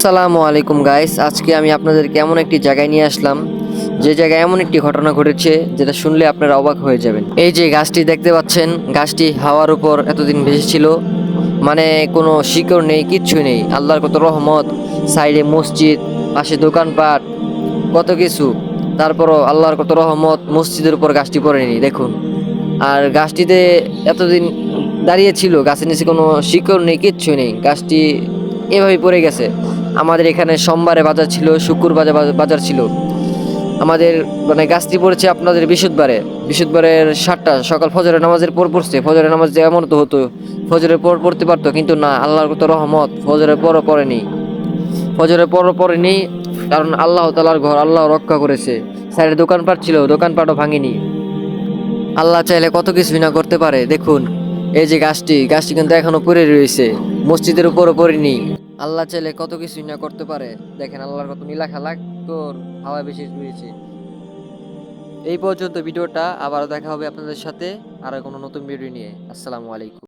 আসসালামু আলাইকুম গাইস, আজকে আমি আপনাদেরকে এমন একটি জায়গায় নিয়ে আসলাম যে জায়গায় এমন একটি ঘটনা ঘটেছে যেটা শুনলে আপনারা অবাক হয়ে যাবেন। এই যে গাছটি দেখতে পাচ্ছেন, গাছটি হাওয়ার উপর এতদিন ভেসেছিল, মানে কোনো শিকড় নেই, কিচ্ছু নেই। আল্লাহর কত রহমত, সাইডে মসজিদ, পাশে দোকানপাট, কত কিছু। তারপরও আল্লাহর কত রহমত, মসজিদের উপর গাছটি পড়েনি দেখুন। আর গাছটিতে এতদিন দাঁড়িয়ে ছিল, গাছের নিচে কোনো শিকড় নেই, কিচ্ছু নেই, গাছটি এভাবেই পড়ে গেছে। আমাদের এখানে সোমবারে বাজার ছিল, শুক্রবারে বাজার ছিল। আমাদের মানে গাছটি পড়েছে আপনাদের বৃহস্পতিবারের 7টা সকাল ফজরের নামাজের পর পড়ছে। ফজরের নামাজ এমন তো হতো, ফজরের পর পড়তে পারতো, কিন্তু না, আল্লাহর কত রহমত, ফজরের পরও পড়েনি। ফজরের পরও পড়েনি, কারণ আল্লাহ তাআলার ঘর, আল্লাহ রক্ষা করেছে। সাইডে দোকানপাট ছিল, দোকানপাটও ভাঙেনি। আল্লাহ চাইলে কত কিছুই না করতে পারে দেখুন। এই যে গাছটি কিন্তু এখনো পড়ে রয়েছে, মসজিদের উপরও পড়েনি। আল্লাহ চাইলে কত কিছুই না করতে পারে। দেখেন আল্লাহর কত নীলা খেলা, তোর হাওয়া বেশি রয়েছে। এই পর্যন্ত ভিডিওটা, আবারও দেখা হবে আপনাদের সাথে আরো কোনো নতুন ভিডিও নিয়ে। আসসালামু আলাইকুম।